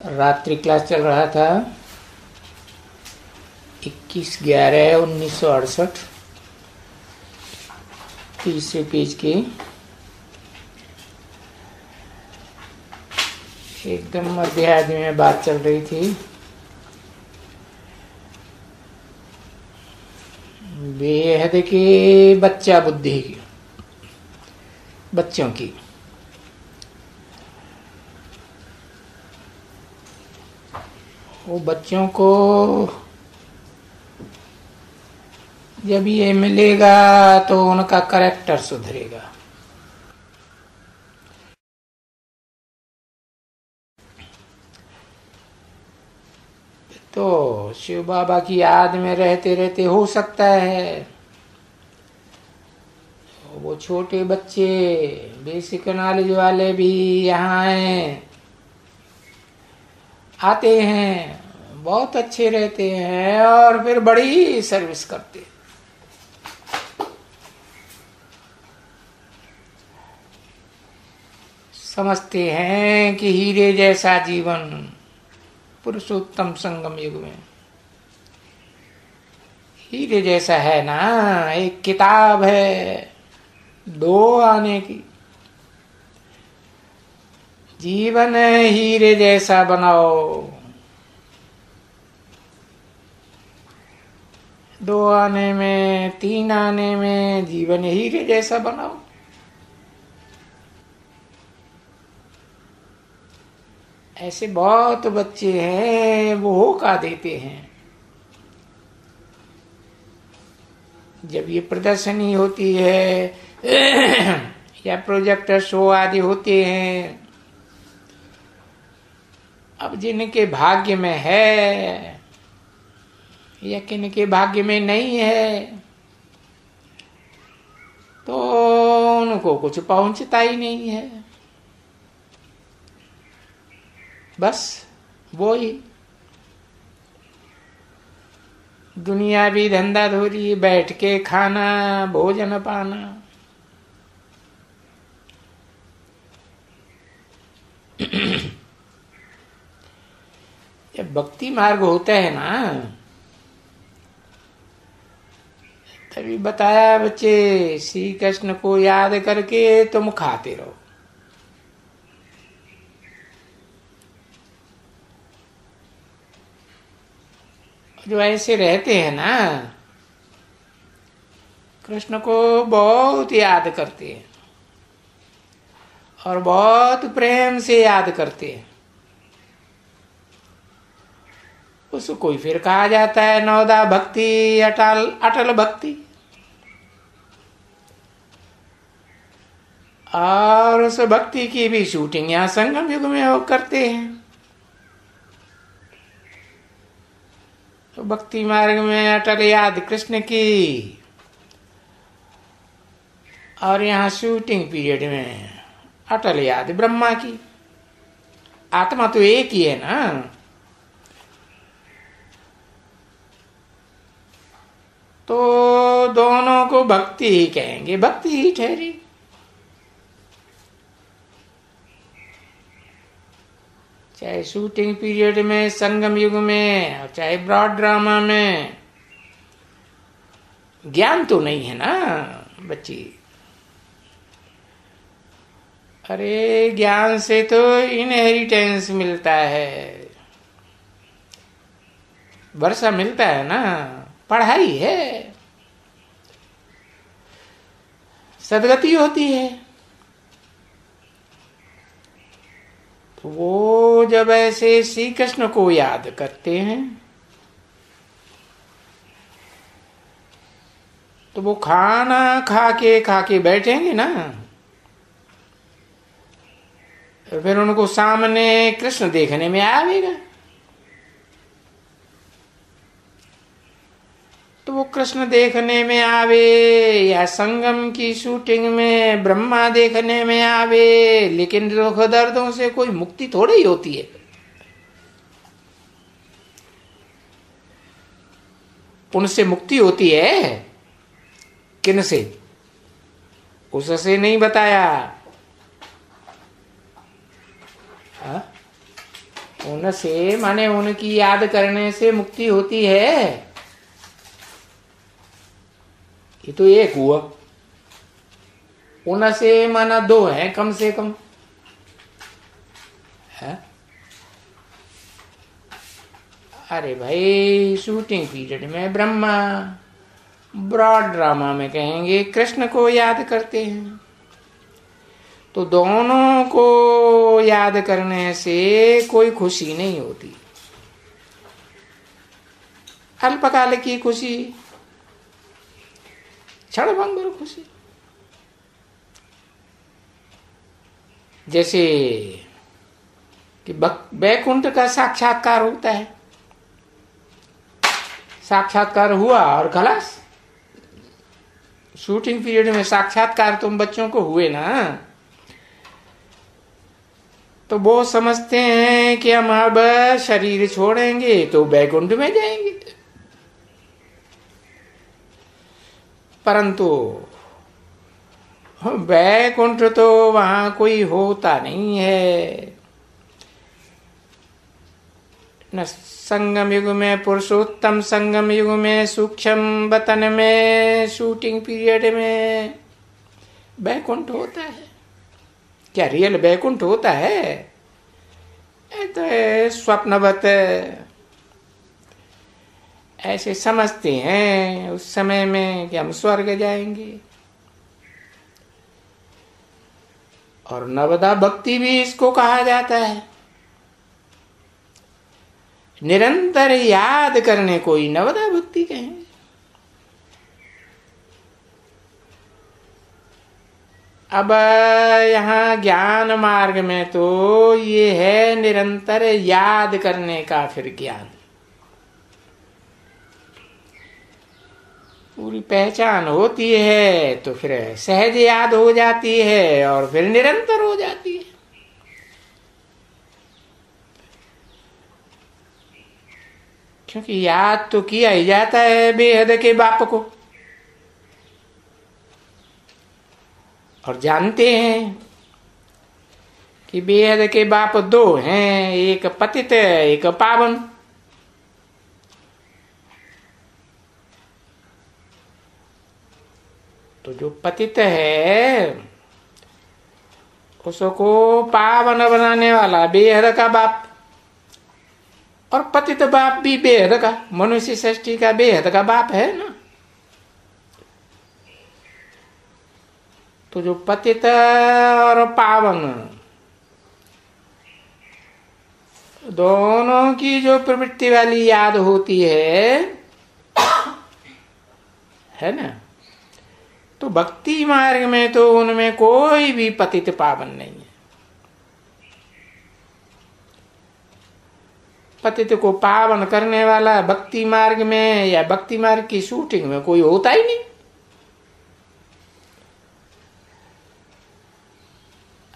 रात्रि क्लास चल रहा था 21/11/1968 तीसरे पेज के एकदम अध्याय में बात चल रही थी। बेहद की बच्चा बुद्धि की, बच्चों की वो बच्चों को जब ये मिलेगा तो उनका कैरेक्टर सुधरेगा। तो शिव बाबा की याद में रहते रहते हो सकता है वो छोटे बच्चे बेसिक नॉलेज वाले भी यहाँ आते हैं, बहुत अच्छे रहते हैं और फिर बड़ी सर्विस करते हैं। समझते हैं कि हीरे जैसा जीवन पुरुषोत्तम संगम युग में हीरे जैसा है ना। एक किताब है 2 आने की, जीवन हीरे जैसा बनाओ, 2 आने में 3 आने में जीवन हीरे जैसा बनाओ। ऐसे बहुत बच्चे हैं वो होका देते हैं। जब ये प्रदर्शनी होती है या प्रोजेक्टर शो आदि होते हैं, अब जिनके भाग्य में है या किनके भाग्य में नहीं है तो उनको कुछ पहुंचता ही नहीं है। बस वो ही दुनियावी धंधा धोरी, बैठ के खाना, भोजन पाना। जब भक्ति मार्ग होता है ना तभी बताया बच्चे श्री कृष्ण को याद करके तुम खाते रहो। जो ऐसे रहते हैं ना कृष्ण को बहुत याद करते हैं और बहुत प्रेम से याद करते हैं। उसको ही फिर कहा जाता है नवदा भक्ति, अटल भक्ति। और उस भक्ति की भी शूटिंग यहाँ संगम युग में वो करते हैं। तो भक्ति मार्ग में अटल याद कृष्ण की और यहाँ शूटिंग पीरियड में अटल याद ब्रह्मा की। आत्मा तो एक ही है ना। तो दोनों को भक्ति ही कहेंगे, भक्ति ही ठहरी। चाहे शूटिंग पीरियड में, संगम युग में, चाहे ब्रॉड ड्रामा में, ज्ञान तो नहीं है ना बच्ची। अरे ज्ञान से तो इनहेरिटेंस मिलता है, वर्षा मिलता है ना, पढ़ाई है, सदगति होती है। तो वो जब ऐसे श्री कृष्ण को याद करते हैं तो वो खाना खा के बैठेंगे ना, तो फिर उनको सामने कृष्ण देखने में आवेगा। तो वो कृष्ण देखने में आवे या संगम की शूटिंग में ब्रह्मा देखने में आवे, लेकिन दुख दर्दों से कोई मुक्ति थोड़ी ही होती है। उनसे मुक्ति होती है, किन से? उससे नहीं बताया। उनसे माने उनकी याद करने से मुक्ति होती है, ये तो एक हुआ। उनसे माना दो है कम से कम है। अरे भाई शूटिंग पीरियड में ब्रह्मा, ब्रॉड ड्रामा में कहेंगे कृष्ण को याद करते हैं। तो दोनों को याद करने से कोई खुशी नहीं होती, अल्पकाल की खुशी, क्षणभंगुर खुशी। जैसे कि बैकुंठ का साक्षात्कार होता है, साक्षात्कार हुआ और खलास। शूटिंग पीरियड में साक्षात्कार तुम बच्चों को हुए ना, तो वो समझते हैं कि हम अब शरीर छोड़ेंगे तो बैकुंठ में जाएंगे, परंतु बैकुंठ तो वहां कोई होता नहीं है। न संगम युग में, पुरुषोत्तम संगम युग में, सूक्ष्म वतन में, शूटिंग पीरियड में बैकुंठ होता है। क्या रियल बैकुंठ होता है? तो स्वप्नवत ऐसे समझते हैं उस समय में कि हम स्वर्ग जाएंगे। और नवदा भक्ति भी इसको कहा जाता है। निरंतर याद करने को ही नवदा भक्ति कहेंगे। अब यहाँ ज्ञान मार्ग में तो ये है निरंतर याद करने का फिर ज्ञान। पूरी पहचान होती है तो फिर सहज याद हो जाती है और फिर निरंतर हो जाती है। क्योंकि याद तो किया ही जाता है बेहद के बाप को, और जानते हैं कि बेहद के बाप दो हैं, एक पतित एक पावन। तो जो पतित है उसको पावन बनाने वाला बेहद का बाप, और पतित बाप भी बेहद का, मनुष्य सृष्टि का बेहद का बाप है ना। तो जो पतित और पावन दोनों की जो प्रवृत्ति वाली याद होती है ना, तो भक्ति मार्ग में तो उनमें कोई भी पतित पावन नहीं है। पतित को पावन करने वाला भक्ति मार्ग में या भक्ति मार्ग की शूटिंग में कोई होता ही नहीं।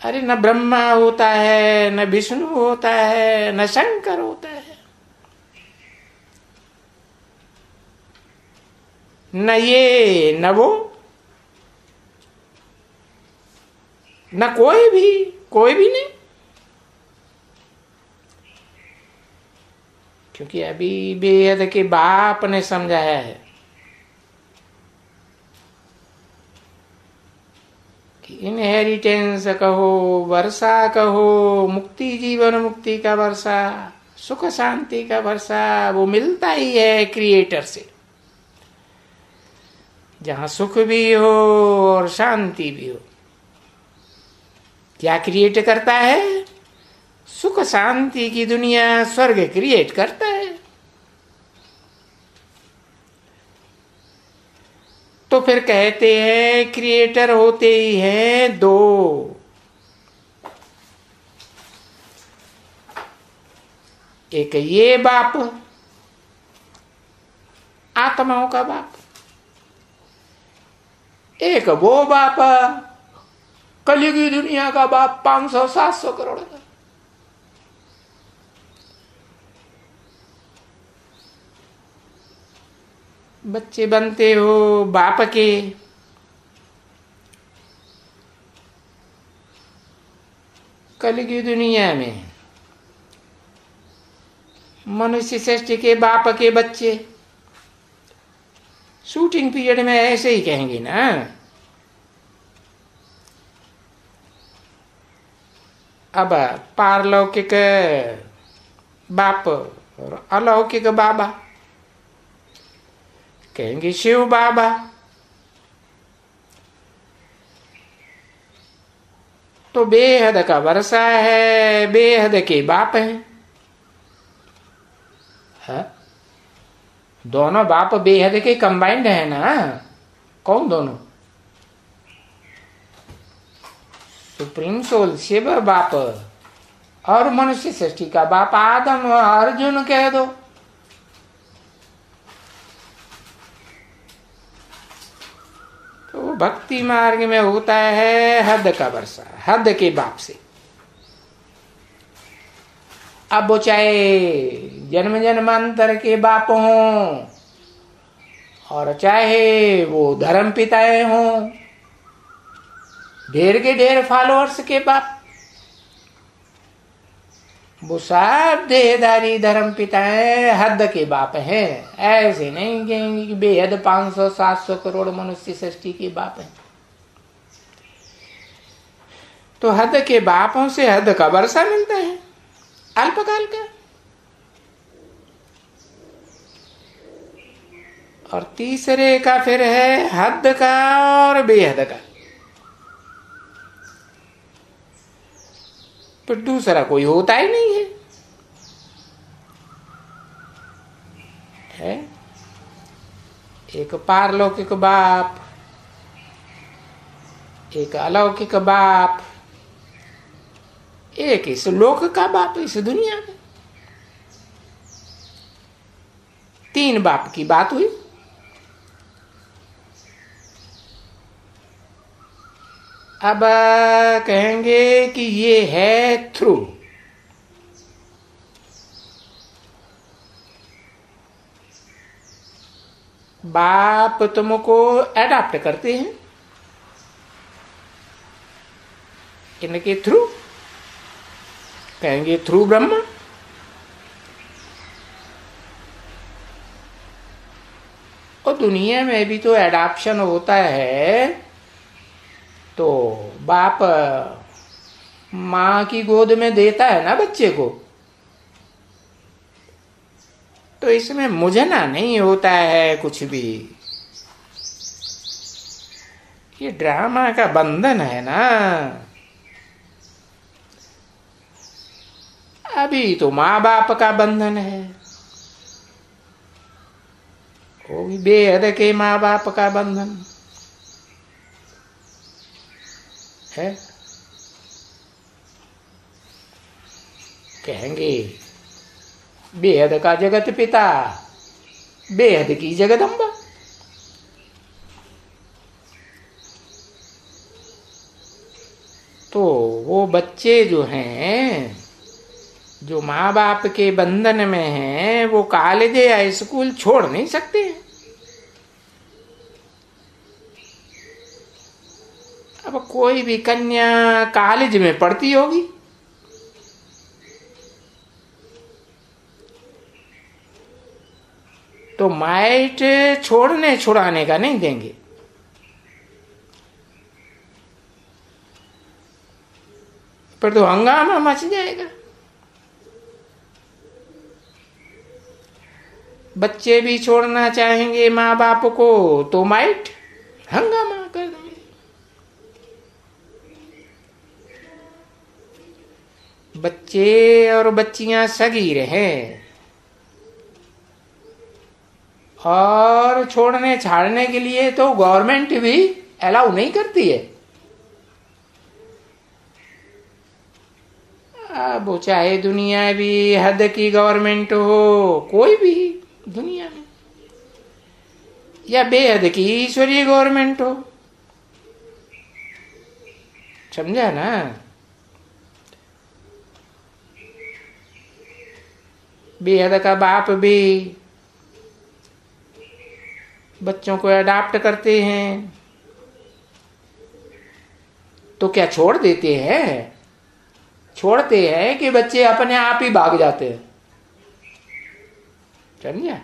अरे न ब्रह्मा होता है, न विष्णु होता है, न शंकर होता है, न ये न वो, न कोई भी नहीं। क्योंकि अभी बेहद के बाप ने समझाया है कि इनहेरिटेंस कहो, वर्षा कहो, मुक्ति जीवन मुक्ति का वर्षा, सुख शांति का वर्षा वो मिलता ही है क्रिएटर से। जहां सुख भी हो और शांति भी हो। क्या क्रिएट करता है? सुख शांति की दुनिया, स्वर्ग क्रिएट करता है। तो फिर कहते हैं क्रिएटर होते ही हैं दो, एक ये बाप, आत्माओं का बाप, एक वो बाप, कलयुगी दुनिया का बाप, 500-700 करोड़ का। बच्चे बनते हो बाप के, कलयुगी दुनिया में मनुष्य सृष्टि के बाप के बच्चे शूटिंग पीरियड में ऐसे ही कहेंगे ना। अब पारलौकिक बाप और अलौकिक बाबा कहेंगे शिव बाबा। तो बेहद का वर्षा है, बेहद के बाप हैं। है? दोनों बाप बेहद के कंबाइंड है ना। कौन दोनों? सुप्रीम सोल शिव बाप और मनुष्य सृष्टि का बाप आदम और अर्जुन कह दो। तो भक्ति मार्ग में होता है हद का वर्षा, हद के बाप से। अब वो चाहे जन्म जन्मांतर के बाप हों और चाहे वो धर्म पिताएं हों, ढेर के ढेर फॉलोअर्स के बाप, वो सब देहधारी धर्म पिताएं हद के बाप हैं। ऐसे नहीं कहेंगे कि बेहद 500-700 करोड़ मनुष्य सृष्टि के बाप हैं। तो हद के बापों से हद का वर्षा मिलता है अल्पकाल का। और तीसरे का फिर है हद का और बेहद का। तो दूसरा कोई होता ही नहीं है। एक पारलौकिक बाप, एक अलौकिक बाप, एक इस लोक का बाप, इस दुनिया में। 3 बाप की बात हुई। अब कहेंगे कि ये है थ्रू। बाप तुमको एडाप्ट करते हैं इनके थ्रू। कहेंगे थ्रू ब्रह्मा। और दुनिया में भी तो एडाप्शन होता है। तो बाप माँ की गोद में देता है ना बच्चे को। तो इसमें मुझना नहीं होता है कुछ भी। ये ड्रामा का बंधन है ना। अभी तो माँ बाप का बंधन है, वो भी बेहद के माँ बाप का बंधन है। कहेंगे बेहद का जगत पिता, बेहद की जगदम्बा। तो वो बच्चे जो हैं, जो माँ बाप के बंधन में हैं, वो कॉलेज या स्कूल छोड़ नहीं सकते। अब कोई भी कन्या कॉलेज में पढ़ती होगी, तो माइट छोड़ने छुड़ाने का नहीं देंगे। पर तो हंगामा मच जाएगा। बच्चे भी छोड़ना चाहेंगे माँ बाप को, तो माइट हंगामा कर देंगे। बच्चे और बच्चियां सगी रहे और छोड़ने छाड़ने के लिए तो गवर्नमेंट भी अलाउ नहीं करती है। अब चाहे दुनिया भी हद की गवर्नमेंट हो, कोई भी दुनिया में, या बेहद की ईश्वरीय गवर्नमेंट हो, समझा ना। बेहद का बाप भी बच्चों को अडॉप्ट करते हैं, तो क्या छोड़ देते हैं? छोड़ते हैं कि बच्चे अपने आप ही भाग जाते हैं। समझा।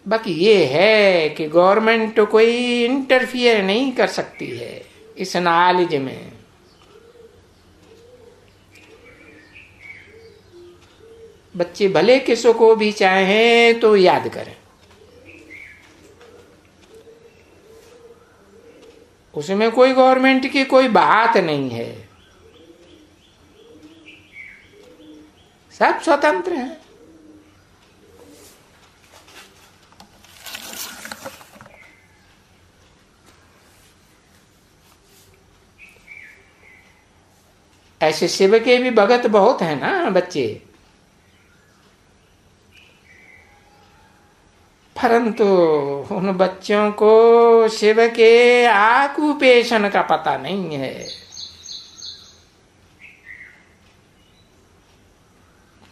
बाकी ये है कि गवर्नमेंट कोई इंटरफियर नहीं कर सकती है इस नॉलेज में। बच्चे भले किसी को भी चाहें तो याद करें, उसमें कोई गवर्नमेंट की कोई बात नहीं है, सब स्वतंत्र हैं। ऐसे शिव के भी भगत बहुत हैं ना बच्चे, परंतु उन बच्चों को शिव के आकुपेशन का पता नहीं है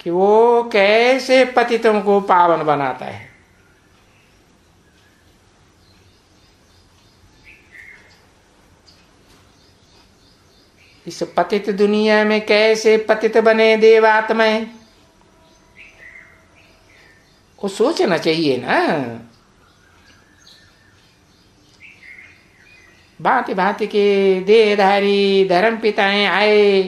कि वो कैसे पतितों को पावन बनाता है। इस पतित दुनिया में कैसे पतित बने देवात्माएं, वो सोचना चाहिए ना। भांति भांति के देहधारी धर्म पिताएं आए,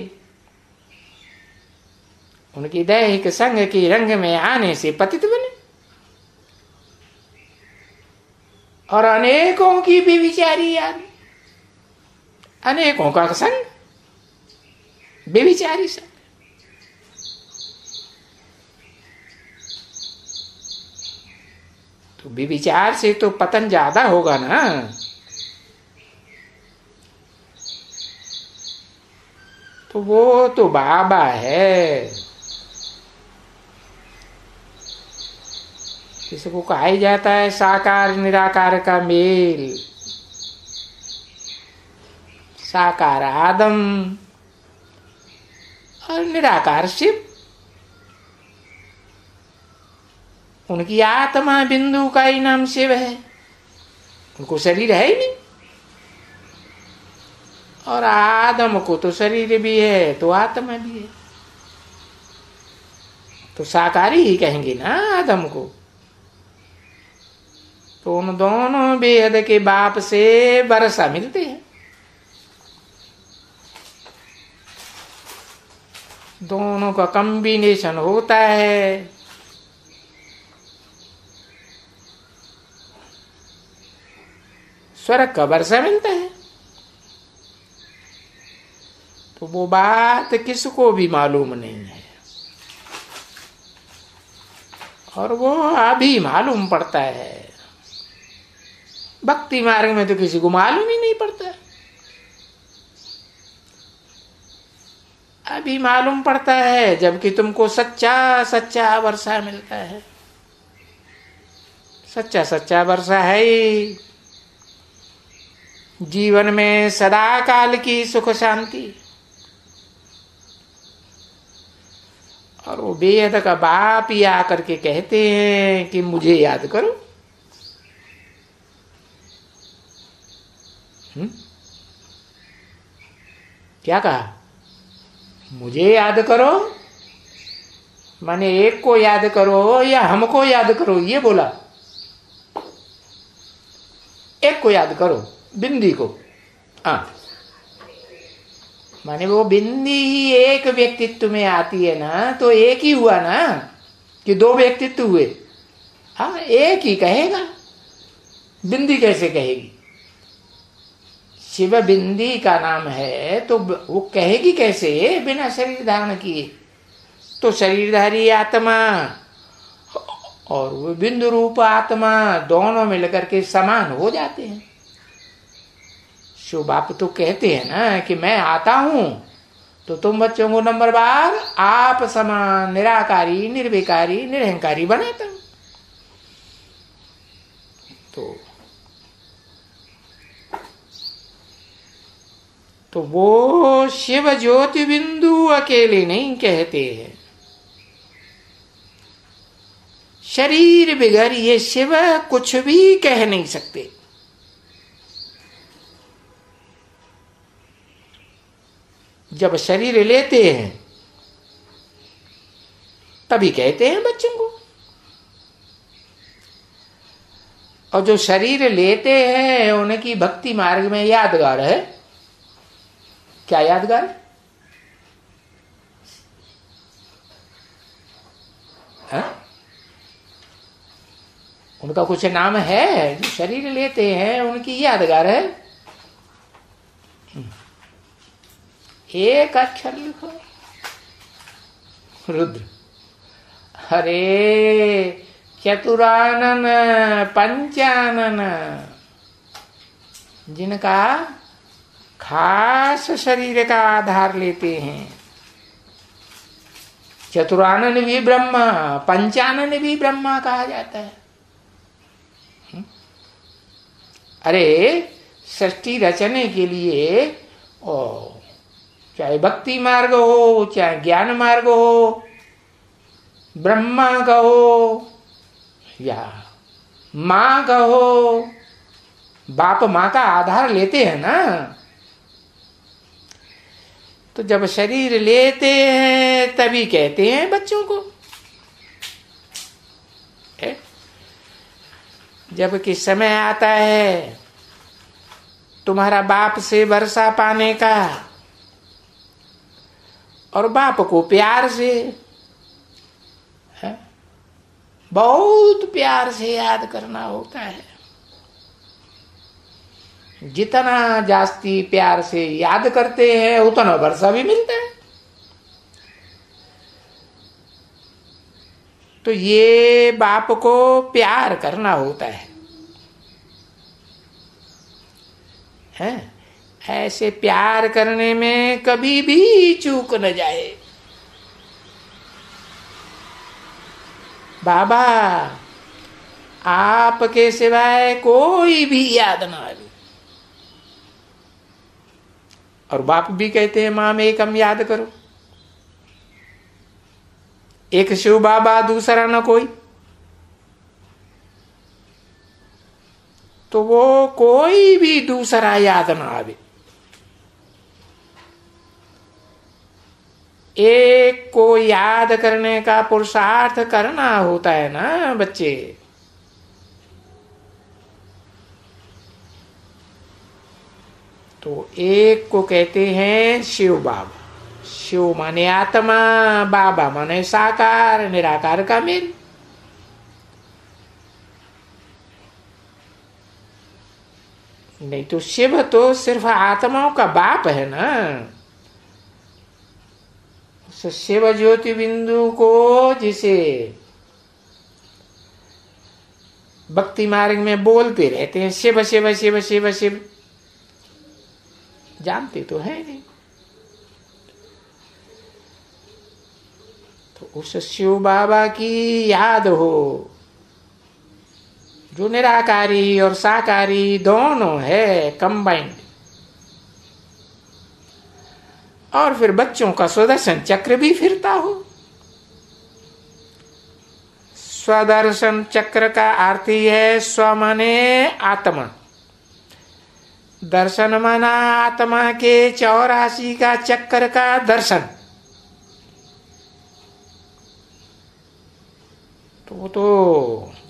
उनकी दैहिक संग की रंग में आने से पतित बने, और अनेकों की बेविचारी आदमी, अनेकों का संग बेविचारी संग। तो बेविचार से तो पतन ज्यादा होगा ना। तो वो तो बाबा है, किसी को कहा ही जाता है साकार निराकार का मेल। साकार आदम और निराकार शिव, उनकी आत्मा बिंदु का ही नाम शिव है, उनको शरीर है ही नहीं। और आदम को तो शरीर भी है तो आत्मा भी है, तो साकारी ही कहेंगे ना आदम को। तो उन दोनों बेहद के बाप से वर्षा मिलते हैं, दोनों का कॉम्बिनेशन होता है। स्वर्ग का वर्षा मिलता है। तो वो बात किसको भी मालूम नहीं है, और वो अभी मालूम पड़ता है। भक्ति मार्ग में तो किसी को मालूम ही नहीं पड़ता, अभी मालूम पड़ता है जबकि तुमको सच्चा सच्चा वर्षा मिलता है। सच्चा सच्चा वर्षा है ही जीवन में सदा काल की सुख शांति। और वो बेहद का बाप ही आकर के कहते हैं कि मुझे याद करो। क्या कहा? मुझे याद करो, माने एक को याद करो या हमको याद करो, ये बोला। एक को याद करो, बिंदी को। हाँ, माने वो बिंदी ही एक व्यक्तित्व में आती है ना, तो एक ही हुआ ना कि दो व्यक्तित्व हुए। हाँ, एक ही कहेगा, बिंदी कैसे कहेगी? शिव बिंदी का नाम है तो वो कहेगी कैसे बिना शरीर धारण किए? तो शरीरधारी आत्मा और वो बिंदु रूप आत्मा दोनों मिलकर के समान हो जाते हैं। शिव बाप तो कहते हैं ना कि मैं आता हूं तो तुम बच्चों को नंबर बार आप समान निराकारी निर्विकारी निरहंकारी बनाता हूं। तो वो शिव ज्योति बिंदु अकेले नहीं कहते हैं। शरीर बिगर ये शिव कुछ भी कह नहीं सकते। जब शरीर लेते हैं तभी कहते हैं बच्चों को। और जो शरीर लेते हैं उनकी भक्ति मार्ग में यादगार है। क्या यादगार है? उनका कुछ नाम है? जो शरीर लेते हैं उनकी यादगार है। एक अक्षर लिखो, रुद्र। हरे चतुरानन पंचानन, जिनका खास शरीर का आधार लेते हैं। चतुरानन भी ब्रह्मा, पंचानन भी ब्रह्मा कहा जाता है। अरे सृष्टि रचने के लिए चाहे भक्ति मार्ग हो, चाहे ज्ञान मार्ग हो, ब्रह्मा कहो या माँ कहो, बाप माँ का आधार लेते हैं ना। तो जब शरीर लेते हैं तभी कहते हैं बच्चों को। जब कि समय आता है तुम्हारा बाप से वर्षा पाने का, और बाप को प्यार से, बहुत प्यार से याद करना होता है। जितना जास्ती प्यार से याद करते हैं उतना वर्षा भी मिलता है। तो ये बाप को प्यार करना होता है। ऐसे प्यार करने में कभी भी चूक न जाए। बाबा आपके सिवाय कोई भी याद ना आए। और बाप भी कहते हैं माम एकम याद करो। एक शिव बाबा, दूसरा न कोई। तो वो कोई भी दूसरा याद ना आवे। एक को याद करने का पुरुषार्थ करना होता है ना बच्चे। तो एक को कहते हैं शिव बाबा। शिव माने आत्मा, बाबा माने साकार निराकार का मेल। नहीं तो शिव तो सिर्फ आत्माओं का बाप है ना। शिव ज्योति बिंदु को जिसे भक्ति मार्ग में बोलते रहते हैं शिव शिव शिव शिव शिव, जानते तो है नहीं। तो उस शिव बाबा की याद हो जो निराकारी और साकारी दोनों है कंबाइंड। और फिर बच्चों का स्वदर्शन चक्र भी फिरता हो। स्वदर्शन चक्र का अर्थ ही है स्व माने आत्मा, दर्शन माना आत्मा के 84 का चक्र का दर्शन। तो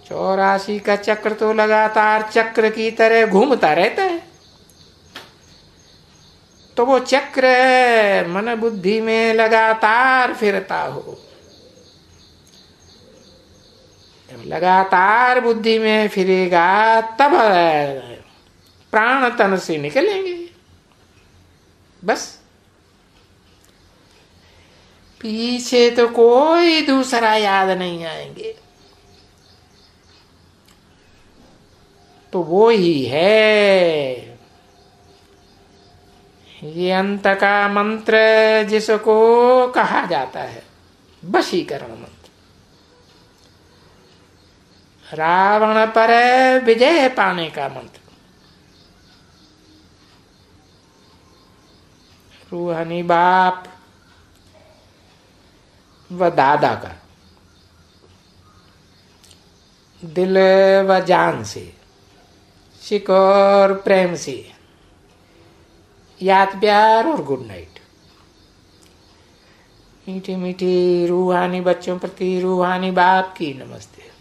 84 का चक्र तो लगातार चक्र की तरह घूमता रहता है। तो वो चक्र मन बुद्धि में लगातार फिरता हो। जब लगातार बुद्धि में फिरेगा तब प्राण तन से निकलेंगे। बस पीछे तो कोई दूसरा याद नहीं आएंगे। तो वो ही है ये अंत का मंत्र, जिसको कहा जाता है वशीकरण मंत्र। रावण पर विजय पाने का मंत्र। रूहानी बाप व दादा का दिल व जान से, शिक और प्रेम से याद, प्यार और गुड नाइट। मीठी मीठी रूहानी बच्चों प्रति रूहानी बाप की नमस्ते।